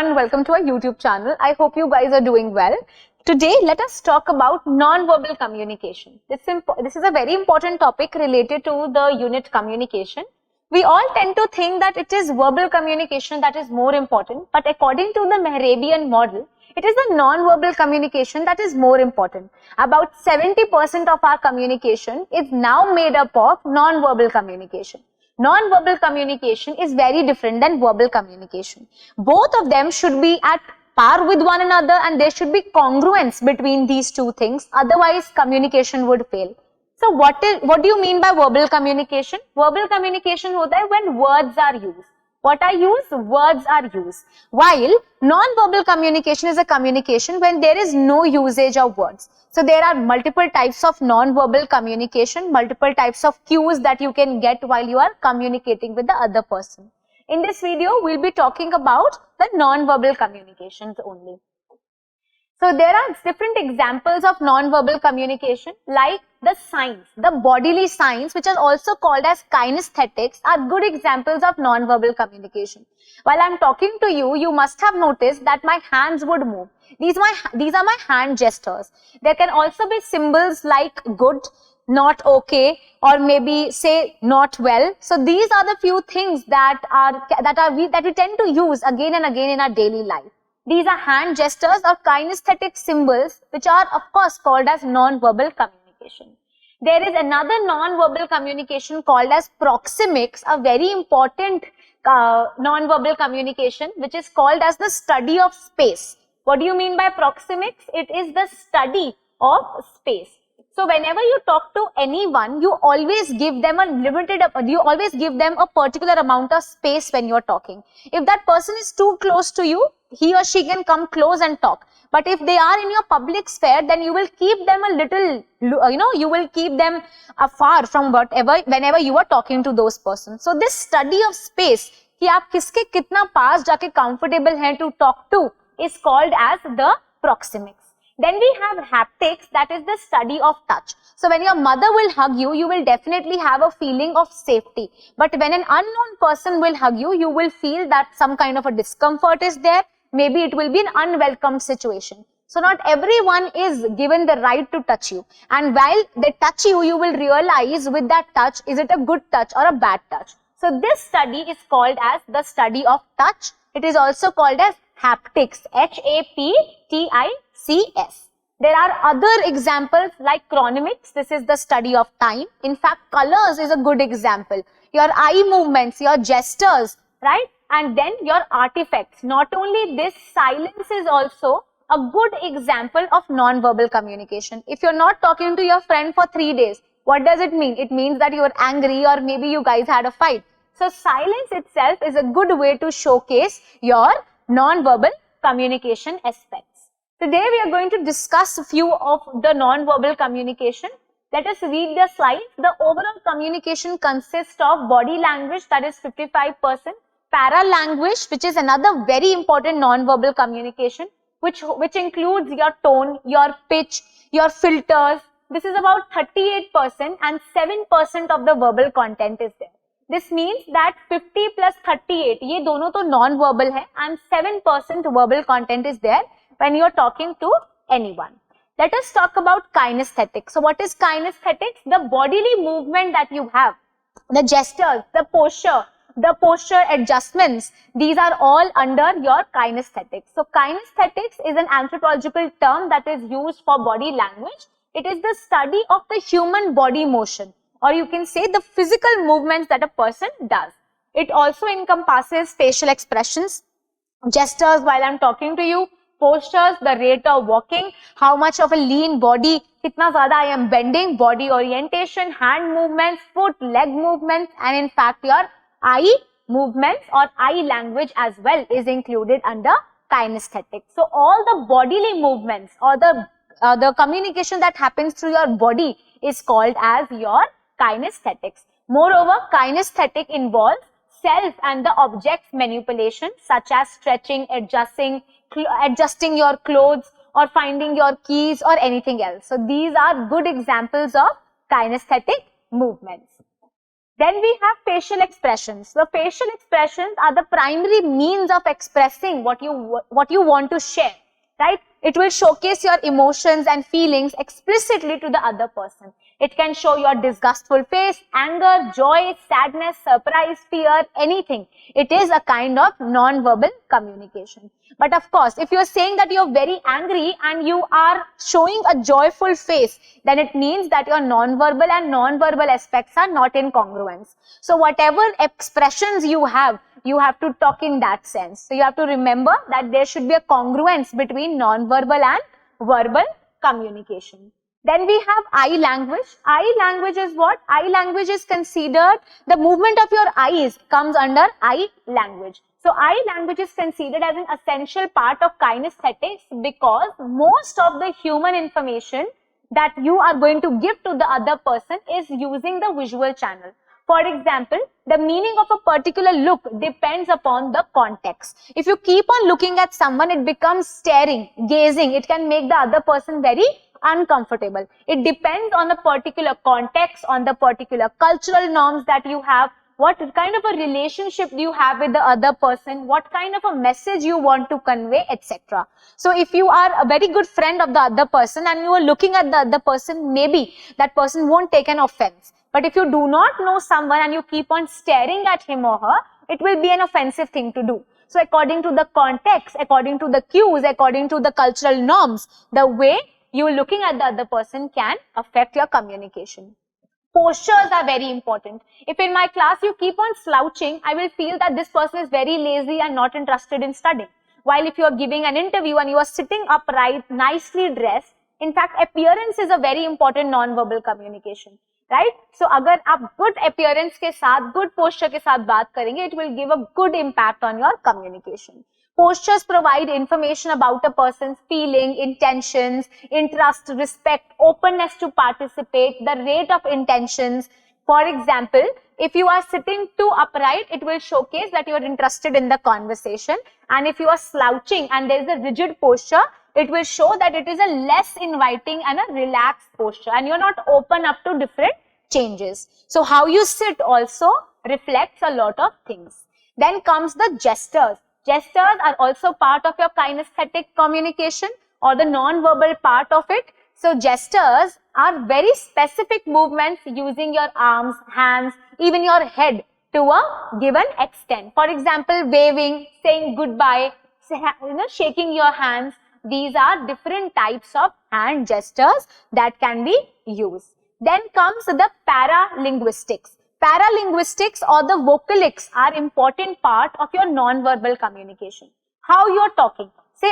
everyone, welcome to our YouTube channel. I hope you guys are doing well. Today, let us talk about non-verbal communication. This is a very important topic related to the unit communication. We all tend to think that it is verbal communication that is more important, but according to the Mehrabian model, it is the non-verbal communication that is more important. About 70% of our communication is now made up of non-verbal communication. Non-verbal communication is very different than verbal communication. Both of them should be at par with one another and there should be congruence between these two things. Otherwise, communication would fail. So what do you mean by verbal communication? Verbal communication hota hai when words are used. What are used? Words are used. While non-verbal communication is a communication when there is no usage of words. So there are multiple types of non-verbal communication, multiple types of cues that you can get while you are communicating with the other person. In this video, we'll be talking about the non-verbal communications only. So there are different examples of non-verbal communication like the signs, the bodily signs which are also called as kinesthetics are good examples of non-verbal communication. While I'm talking to you, you must have noticed that my hands would move. These are my hand gestures. There can also be symbols like good, not okay, or maybe say not well. So these are the few things that we tend to use again and again in our daily life. These are hand gestures or kinesthetic symbols which are of course called as non-verbal communication. There is another non-verbal communication called as proxemics, a very important non-verbal communication which is called as the study of space. What do you mean by proxemics? It is the study of space. So whenever you talk to anyone, you always give them a particular amount of space when you are talking. If that person is too close to you, he or she can come close and talk. But if they are in your public sphere, then you will keep them a little, you will keep them afar from whenever you are talking to those persons. So this study of space, कि आप किसके कितना पास जाके comfortable हैं to talk to, is called as the proxemics. Then we have haptics, that is the study of touch. So when your mother will hug you, you will definitely have a feeling of safety. But when an unknown person will hug you, you will feel that some kind of a discomfort is there. Maybe it will be an unwelcome situation. So not everyone is given the right to touch you. And while they touch you, you will realize with that touch, is it a good touch or a bad touch? So this study is called as the study of touch. It is also called as haptics, H-A-P-T-I-C-S. There are other examples like chronomics. This is the study of time. In fact, colors is a good example. Your eye movements, your gestures, right? And then your artifacts. Not only this, silence is also a good example of non-verbal communication. If you're not talking to your friend for 3 days, what does it mean? It means that you're angry or maybe you guys had a fight. So silence itself is a good way to showcase your non-verbal communication aspects. Today we are going to discuss a few of the non-verbal communication. Let us read the slides. The overall communication consists of body language, that is 55%, paral language, which is another very important non-verbal communication, which includes your tone, your pitch, your filters. This is about 38% and 7% of the verbal content is there. This means that 50 plus 38, ये दोनों तो non-verbal है and 7% verbal content is there when you are talking to anyone. Let us talk about kinesthetics. So what is kinesthetics? The bodily movement that you have, the gestures, the posture adjustments, these are all under your kinesthetics. So kinesthetics is an anthropological term that is used for body language. It is the study of the human body motion, or you can say the physical movements that a person does. It also encompasses facial expressions, gestures while I'm talking to you, postures, the rate of walking, how much of a lean body, kitna zyada I am bending, body orientation, hand movements, foot, leg movements, and in fact your eye movements or eye language as well is included under kinesthetics. So all the bodily movements or the communication that happens through your body is called as your kinesthetics. Moreover, kinesthetic involves self and the object's manipulation such as stretching, adjusting your clothes or finding your keys or anything else. So these are good examples of kinesthetic movements. Then we have facial expressions. The facial expressions are the primary means of expressing what you want to share, right? It will showcase your emotions and feelings explicitly to the other person. It can show your disgustful face, anger, joy, sadness, surprise, fear, anything. It is a kind of non-verbal communication. But of course, if you are saying that you are very angry and you are showing a joyful face, then it means that your non-verbal and non-verbal aspects are not in congruence. So whatever expressions you have to talk in that sense. So you have to remember that there should be a congruence between non-verbal and verbal communication. Then we have eye language. Eye language is what? Eye language is considered, the movement of your eyes comes under eye language. So eye language is considered as an essential part of kinesthetics because most of the human information that you are going to give to the other person is using the visual channel. For example, the meaning of a particular look depends upon the context. If you keep on looking at someone, it becomes staring, gazing. It can make the other person very uncomfortable. It depends on the particular context, on the particular cultural norms that you have, what kind of a relationship you have with the other person, what kind of a message you want to convey, etc. So if you are a very good friend of the other person and you are looking at the other person, maybe that person won't take an offense. But if you do not know someone and you keep on staring at him or her, it will be an offensive thing to do. So according to the context, according to the cues, according to the cultural norms, the way you are looking at the other person can affect your communication. Postures are very important. If in my class you keep on slouching, I will feel that this person is very lazy and not interested in studying. While if you are giving an interview and you are sitting upright, nicely dressed, in fact, appearance is a very important non-verbal communication. Right? So, अगर आप good appearance के साथ, good posture के साथ बात करेंगे, it will give a good impact on your communication. Postures provide information about a person's feeling, intentions, interest, respect, openness to participate, the rate of intentions. For example, if you are sitting too upright, it will showcase that you are interested in the conversation. And if you are slouching and there is a rigid posture, it will show that it is a less inviting and a relaxed posture and you are not open up to different changes. So how you sit also reflects a lot of things. Then comes the gestures. Gestures are also part of your kinesthetic communication or the non-verbal part of it. So gestures are very specific movements using your arms, hands, even your head to a given extent. For example, waving, saying goodbye, shaking your hands. These are different types of hand gestures that can be used. Then comes the paralinguistics. Paralinguistics or the vocalics are important part of your non-verbal communication. How you are talking. Say,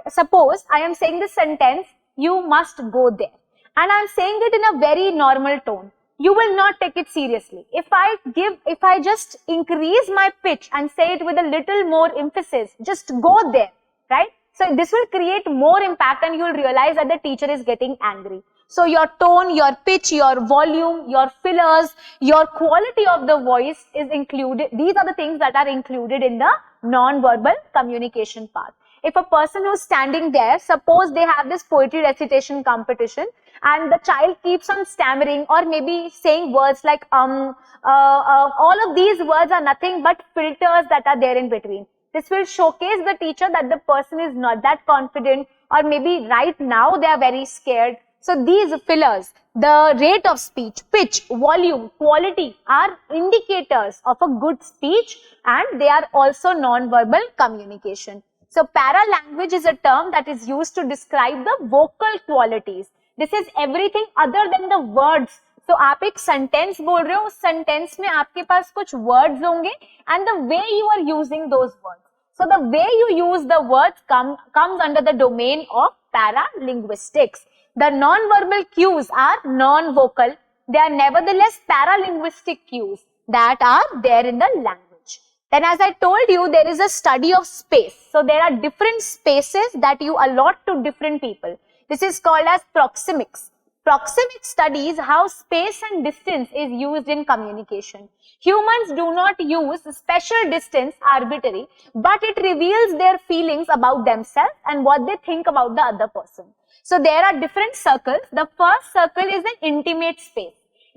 suppose I am saying this sentence, you must go there. And I am saying it in a very normal tone. You will not take it seriously. If I just increase my pitch and say it with a little more emphasis, just go there, right? So this will create more impact and you will realize that the teacher is getting angry. So your tone, your pitch, your volume, your fillers, your quality of the voice is included. These are the things that are included in the non-verbal communication part. If a person who's standing there, suppose they have this poetry recitation competition and the child keeps on stammering or maybe saying words like all of these words are nothing but filters that are there in between. This will showcase the teacher that the person is not that confident or maybe right now they are very scared. So these fillers, the rate of speech, pitch, volume, quality are indicators of a good speech and they are also non-verbal communication. So paralanguage is a term that is used to describe the vocal qualities. This is everything other than the words. So आप एक sentence बोल रहे हो, उस sentence में आपके पास कुछ words होंगे and the way you are using those words. So the way you use the words comes under the domain of paralinguistics. The non-verbal cues are non-vocal. They are nevertheless paralinguistic cues that are there in the language. Then as I told you, there is a study of space. So there are different spaces that you allot to different people. This is called as proxemics. Proxemics studies how space and distance is used in communication. Humans do not use special distance arbitrary, but it reveals their feelings about themselves and what they think about the other person. So there are different circles. The first circle is an intimate space.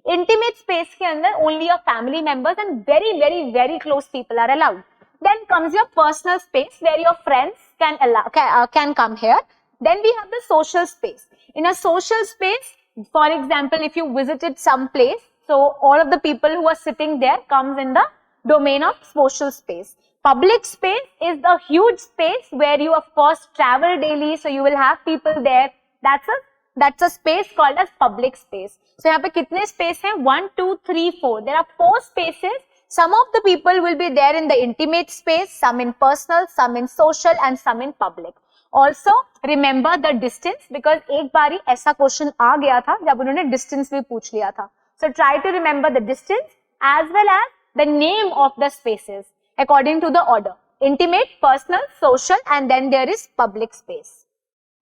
Intimate space के अंदर only your family members and very close people are allowed. Then comes your personal space where your friends can come here. Then we have the social space. In a social space, for example, if you visited some place, so all of the people who are sitting there comes in the domain of social space. Public space is the huge space where you of course travel daily, so you will have people there. That's a space called as public space. So यहाँ पे कितने space हैं? 1, 2, 3, 4. There are 4 spaces. Some of the people will be there in the intimate space, some in personal, some in social and some in public. Also remember the distance because एक बारी ऐसा question आ गया था जब उन्होंने distance भी पूछ लिया था. So try to remember the distance as well as the name of the spaces according to the order. Intimate, personal, social and then there is public space.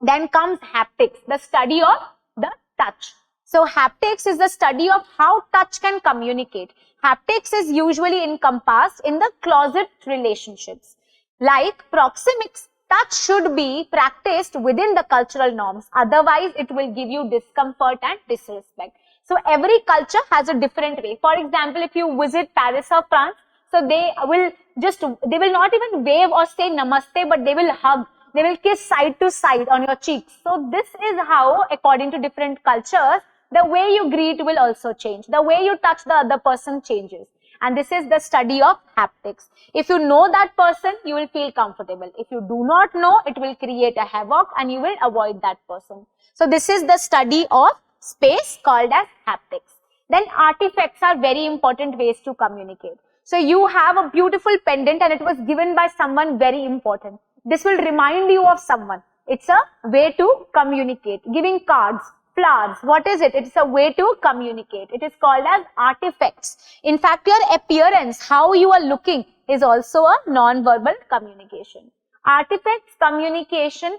Then comes haptics, the study of the touch. So haptics is the study of how touch can communicate. Haptics is usually encompassed in the closet relationships. Like proxemics, touch should be practiced within the cultural norms. Otherwise, it will give you discomfort and disrespect. So every culture has a different way. For example, if you visit Paris or France, so they will not even wave or say namaste, but they will hug. They will kiss side to side on your cheeks. So this is how, according to different cultures, the way you greet will also change. The way you touch the other person changes. And this is the study of haptics. If you know that person, you will feel comfortable. If you do not know, it will create a havoc and you will avoid that person. So this is the study of space called as haptics. Then artifacts are very important ways to communicate. So you have a beautiful pendant and it was given by someone very important. This will remind you of someone. It's a way to communicate. Giving cards, flowers, what is it? It's a way to communicate. It is called as artifacts. In fact, your appearance, how you are looking is also a non-verbal communication. Artifact communication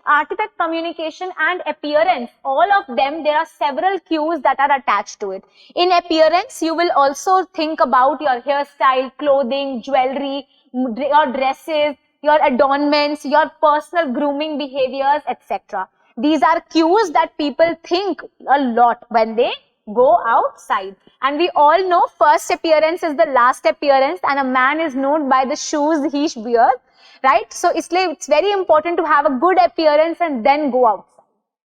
and appearance, all of them, there are several cues that are attached to it. In appearance, you will also think about your hairstyle, clothing, jewelry, your dresses, your adornments, your personal grooming behaviors, etc. These are cues that people think a lot when they go outside. And we all know first appearance is the last appearance and a man is known by the shoes he wears, right? So it's very important to have a good appearance and then go outside.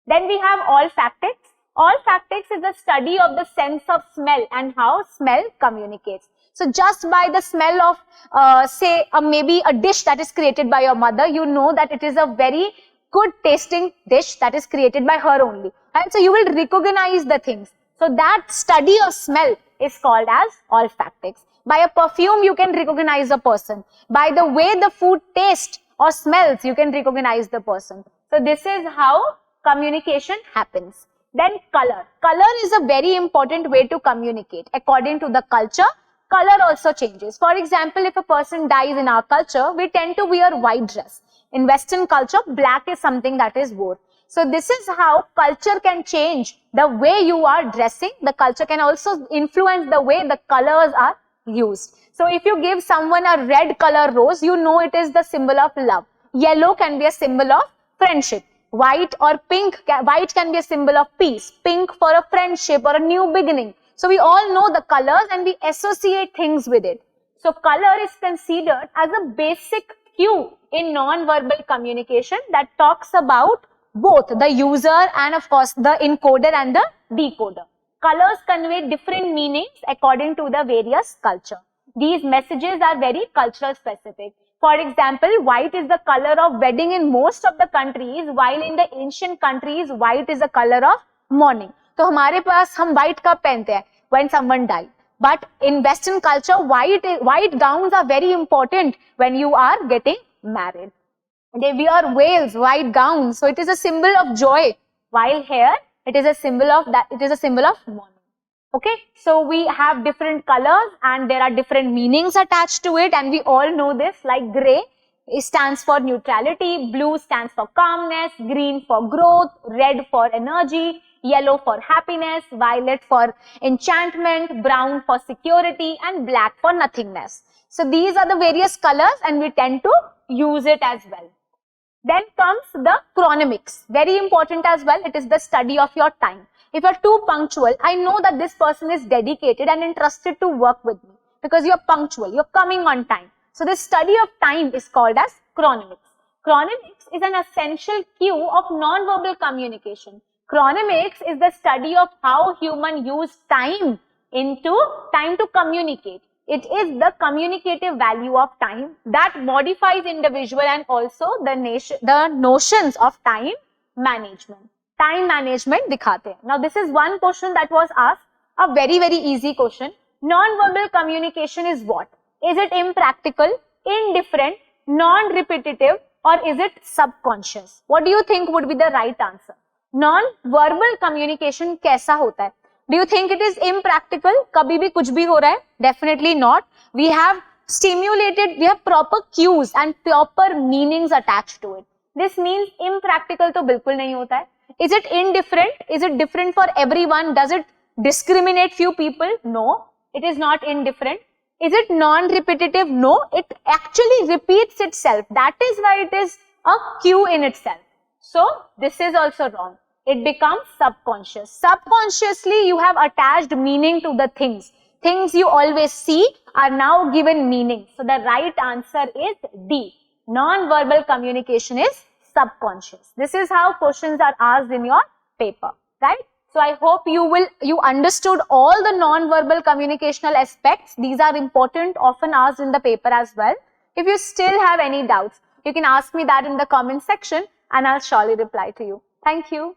Then we have olfactics. Olfactics is the study of the sense of smell and how smell communicates. So just by the smell of say maybe a dish that is created by your mother, you know that it is a very good tasting dish that is created by her only. And so you will recognize the things. So that study of smell is called as olfactics. By a perfume, you can recognize a person. By the way the food tastes or smells, you can recognize the person. So this is how communication happens. Then color. Color is a very important way to communicate. According to the culture, color also changes. For example, if a person dies in our culture, we tend to wear white dress. In Western culture, black is something that is worn. So this is how culture can change the way you are dressing. The culture can also influence the way the colors are used. So if you give someone a red color rose, you know it is the symbol of love. Yellow can be a symbol of friendship. White or pink, white can be a symbol of peace. Pink for a friendship or a new beginning. So we all know the colors and we associate things with it. So color is considered as a basic cue in non-verbal communication that talks about both the user and of course the encoder and the decoder. Colors convey different meanings according to the various culture. These messages are very cultural specific. For example, white is the color of wedding in most of the countries, while in the ancient countries, white is the color of mourning. तो हमारे पास हम white कब पहनते हैं? When someone died. But in Western culture, white gowns are very important when you are getting married. They wear veils, white gowns, so it is a symbol of joy. While here, it is a symbol of mourning. Okay, so we have different colors and there are different meanings attached to it, and we all know this. Like gray, it stands for neutrality, blue stands for calmness, green for growth, red for energy, yellow for happiness, violet for enchantment, brown for security, and black for nothingness. So these are the various colors and we tend to use it as well. Then comes the chronomics, very important as well. It is the study of your time. If you're too punctual, I know that this person is dedicated and interested to work with me because you're punctual, you're coming on time. So this study of time is called as chronomics. Chronomics is an essential cue of non-verbal communication. Chronomics is the study of how humans use time to communicate. It is the communicative value of time that modifies individual and also the notions of time management. Time management dikhate hain. Now this is one question that was asked, a very easy question. Non-verbal communication is what? Is it impractical, indifferent, non-repetitive, or is it subconscious? What do you think would be the right answer? Non-verbal communication कैसा होता है? Do you think it is impractical? कभी भी कुछ भी हो रहा है? Definitely not. We have proper cues and proper meanings attached to it. This means impractical तो बिल्कुल नहीं होता है. Is it indifferent? Is it different for everyone? Does it discriminate few people? No, it is not indifferent. Is it non-repetitive? No, it actually repeats itself. That is why it is a cue in itself. So this is also wrong. It becomes subconscious. Subconsciously, you have attached meaning to the things. Things you always see are now given meaning. So the right answer is D. Non-verbal communication is subconscious. This is how questions are asked in your paper, right? So I hope you understood all the non-verbal communicational aspects. These are important, often asked in the paper as well. If you still have any doubts, you can ask me that in the comment section and I'll surely reply to you. Thank you.